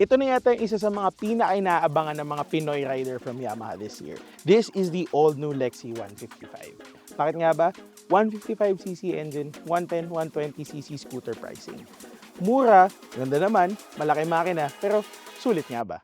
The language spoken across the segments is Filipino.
Ito na yata yung isa sa mga pinaka-inaabangan ng mga Pinoy rider from Yamaha this year. This is the all-new Lexi 155. Bakit nga ba? 155cc engine, 110, 120cc scooter pricing. Mura, ganda naman, malaki makina, pero sulit nga ba?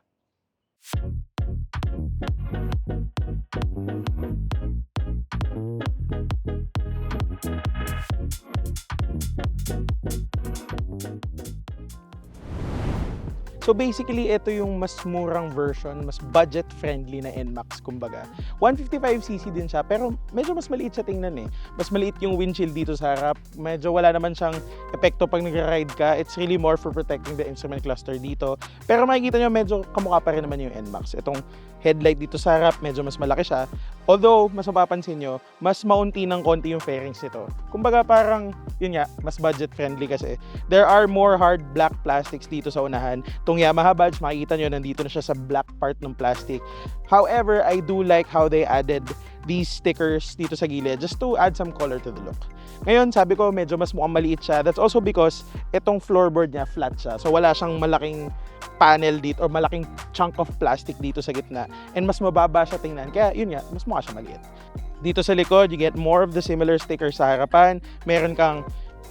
So basically, ito yung mas murang version, mas budget-friendly na NMAX kumbaga. 155cc din siya, pero medyo mas maliit siya tingnan eh. Mas maliit yung windshield dito sa harap. Medyo wala naman siyang epekto pag nag-ride ka. It's really more for protecting the instrument cluster dito. Pero makikita nyo, medyo kamukha pa rin naman yung NMAX. Itong headlight dito sa harap, medyo mas malaki siya. Although, mas mapapansin nyo, mas maunti ng konti yung fairings nito. Kumbaga parang, yun nga, mas budget-friendly kasi. There are more hard black plastics dito sa unahan. Itong Yamaha badge, makikita nyo, nandito na siya sa black part ng plastic. However, I do like how they added these stickers dito sa gilid just to add some color to the look. Ngayon, sabi ko, medyo mas mukhang maliit siya. That's also because itong floorboard niya, flat siya. So, wala siyang malaking panel dito or malaking chunk of plastic dito sa gitna. And mas mababa siya tingnan. Kaya, yun nga, mas mukha siya maliit. Dito sa likod, you get more of the similar stickers sa harapan. Meron kang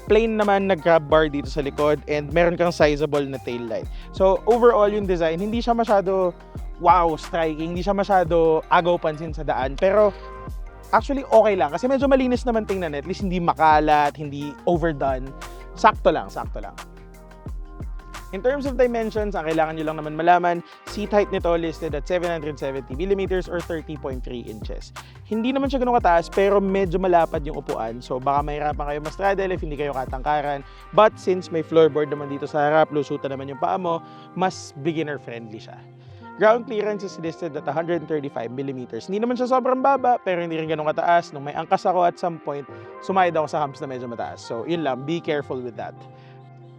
plain naman na grab bar dito sa likod and meron kang sizable na tail light. So overall yung design, hindi siya masyado wow, striking, hindi siya masyado agaw pansin sa daan, pero actually okay lang kasi medyo malinis naman tingnan, at least hindi makalat, hindi overdone. Sakto lang, sakto lang. In terms of dimensions, ang kailangan nyo lang naman malaman, seat height nito listed at 770mm or 30.3 inches. Hindi naman siya ganun kataas, pero medyo malapad yung upuan. So baka mahirapan kayo mas-straddle if hindi kayo katangkaran. But since may floorboard naman dito sa harap, lusutan naman yung paa mo, mas beginner-friendly siya. Ground clearance is listed at 135mm. Hindi naman siya sobrang baba, pero hindi rin ganun kataas. Nung may angkas ako at some point, sumayad ako sa humps na medyo mataas. So yun lang, be careful with that.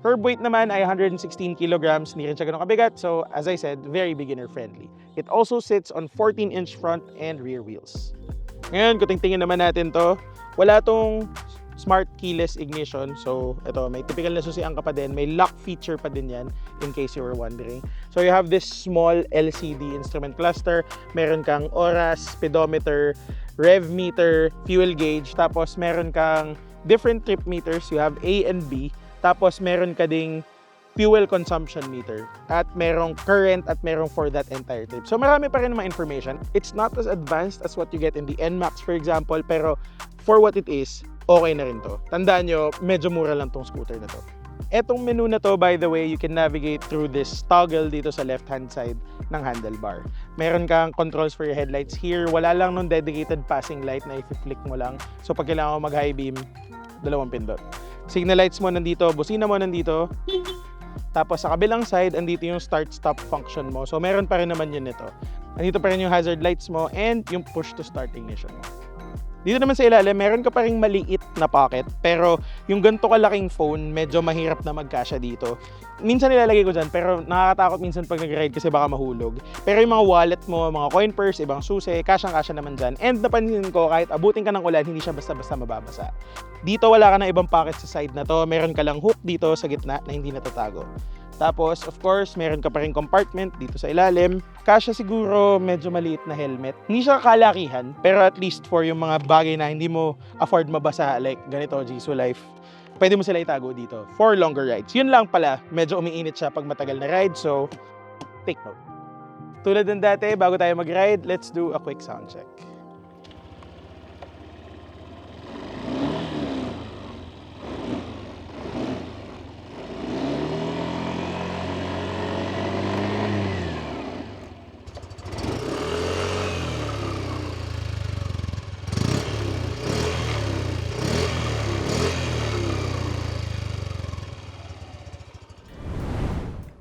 Curb weight naman ay 116 kilograms, hindi rin siya ganun kabigat. So, as I said, very beginner-friendly. It also sits on 14-inch front and rear wheels. Ngayon, kung tingtingin naman natin to, wala tong smart keyless ignition. So, ito, may typical na susian ka pa din. May lock feature pa din yan, in case you were wondering. So, you have this small LCD instrument cluster. Meron kang oras, speedometer, rev meter, fuel gauge. Tapos, meron kang different trip meters. You have A and B. Tapos meron ka ding fuel consumption meter at merong current at merong for that entire trip. So marami pa rin mga information. It's not as advanced as what you get in the NMAX for example, pero for what it is, okay na rin to. Tandaan nyo, medyo mura lang tong scooter na to. Etong menu na to, by the way, you can navigate through this toggle dito sa left-hand side ng handlebar. Meron kang controls for your headlights here. Wala lang nung dedicated passing light na i-flick mo lang. So pag kailangan mo mag-high beam, dalawang pindot. Signal lights mo nandito, busina mo nandito. Tapos sa kabilang side, andito yung start-stop function mo. So meron pa rin naman yun nito. Andito pa rin yung hazard lights mo and yung push-to-start ignition mo. Dito naman sa ilalim, meron ka pa ring maliit na pocket. Pero yung ganito kalaking phone, medyo mahirap na magkasya dito. Minsan nilalagay ko dyan, pero nakakatakot minsan pag nag-ride kasi baka mahulog. Pero yung mga wallet mo, mga coin purse, ibang susi, kasyang-kasya naman dyan. And napansin ko, kahit abutin ka ng ulan, hindi siya basta-basta mababasa. Dito wala ka na ibang pocket sa side na to. Meron ka lang hook dito sa gitna na hindi natatago. Tapos, of course, meron ka pa rin compartment dito sa ilalim. Kasya siguro medyo maliit na helmet. Hindi siya kalakihan, pero at least for yung mga bagay na hindi mo afford mabasa, like ganito, Jisoo Life, pwede mo sila itago dito for longer rides. Yun lang pala, medyo umiinit siya pag matagal na ride, so take note. Tulad ng dati, bago tayo mag-ride, let's do a quick sound check.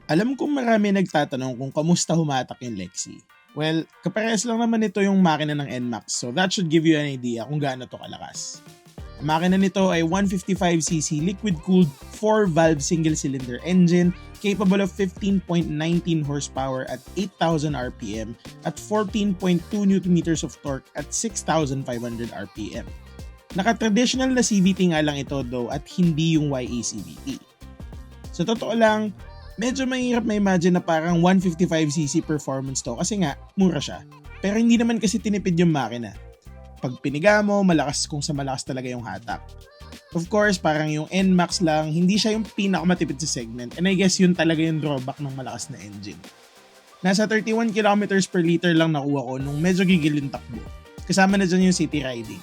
Alam kong marami nagtatanong kung kamusta humatak yung Lexi. Well, kaparehas lang naman ito yung makina ng NMAX, so that should give you an idea kung gaano to kalakas. Ang makina nito ay 155cc liquid-cooled 4-valve single-cylinder engine capable of 15.19 horsepower at 8,000 RPM at 14.2 Nm of torque at 6,500 RPM. Naka-traditional na CVT nga lang ito though at hindi yung YA CVT. Sa totoo lang, Medyo mahirap ma-imagine na parang 155cc performance to kasi nga, mura siya. Pero hindi naman kasi tinipid yung makina. Pag piniga mo, malakas kung sa malakas talaga yung hatak. Of course, parang yung NMAX lang, hindi siya yung pinakamatipid sa segment, and I guess yun talaga yung drawback ng malakas na engine. Nasa 31 kilometers per liter lang nakuha ko nung medyo gigil yung takbo. Kasama na dyan yung city riding.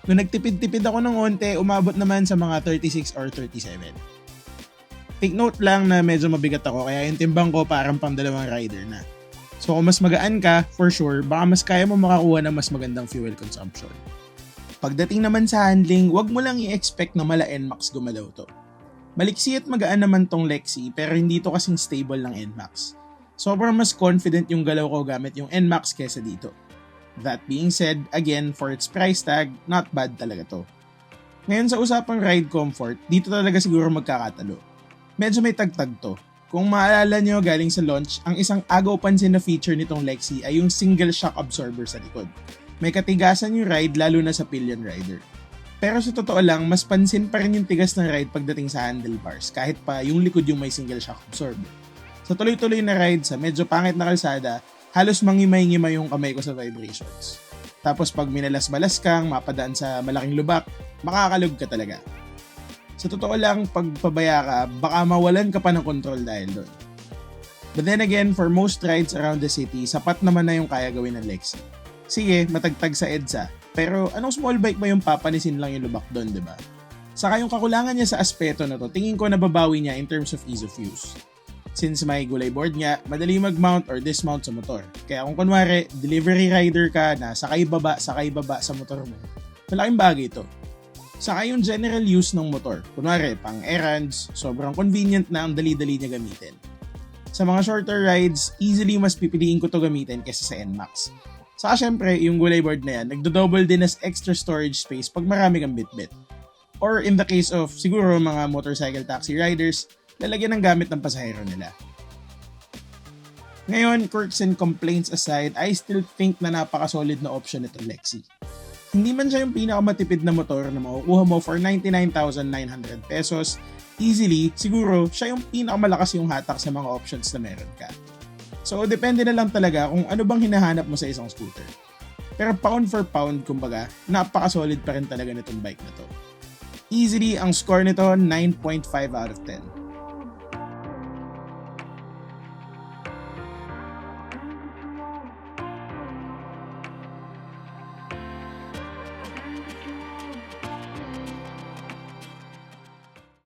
Nung nagtipid-tipid ako ng onte, umabot naman sa mga 36 or 37. Take note lang na medyo mabigat ako kaya yung timbang ko parang pang dalawang rider na. So kung mas magaan ka, for sure, baka mas kaya mo makakuha ng mas magandang fuel consumption. Pagdating naman sa handling, wag mo lang i-expect na mala NMAX gumalaw to. Maliksi at magaan naman tong Lexi pero hindi to kasing stable ng NMAX. Sobrang mas confident yung galaw ko gamit yung NMAX kesa dito. That being said, again, for its price tag, not bad talaga to. Ngayon sa usapang ride comfort, dito talaga siguro magkakatalo. Medyo may tagtag to. Kung maalala nyo galing sa launch, ang isang agaw pansin na feature nitong Lexi ay yung single shock absorber sa likod. May katigasan yung ride lalo na sa pillion rider. Pero sa totoo lang, mas pansin pa rin yung tigas ng ride pagdating sa handlebars kahit pa yung likod yung may single shock absorber. Sa tuloy-tuloy na ride sa medyo pangit na kalsada, halos mangimay-ngimay yung kamay ko sa vibrations. Tapos pag minalas-balas kang mapadaan sa malaking lubak, makakalog ka talaga. Sa totoo lang, pag pabaya ka, baka mawalan ka pa ng control dahil doon. But then again, for most rides around the city, sapat naman na yung kaya gawin ng Lexi. Sige, matagtag sa EDSA, pero anong small bike ba yung papanisin lang yung lubak doon, diba? Saka yung kakulangan niya sa aspeto na to, tingin ko nababawi niya in terms of ease of use. Since may gulay board nga, madali mag-mount or dismount sa motor. Kaya kung kunwari, delivery rider ka na sakay baba sa motor mo, malaking bagay ito. Saka yung general use ng motor. Kunwari, pang errands, sobrang convenient na ang dali-dali niya gamitin. Sa mga shorter rides, easily mas pipiliin ko to gamitin kesa sa NMAX. Saka syempre, yung gulay board na yan, nagdo-double din as extra storage space pag marami kang bit-bit. Or in the case of siguro mga motorcycle taxi riders, lalagyan ng gamit ng pasahero nila. Ngayon, quirks and complaints aside, I still think na napaka-solid na option itong Lexi. Hindi man siya yung pinakamatipid na motor na makukuha mo for 99,900 pesos, easily, siguro, siya yung pinakamalakas yung hatak sa mga options na meron ka. So, depende na lang talaga kung ano bang hinahanap mo sa isang scooter. Pero pound for pound, kumbaga, napaka-solid pa rin talaga nitong bike na to. Easily, ang score nito, 9.5 out of 10.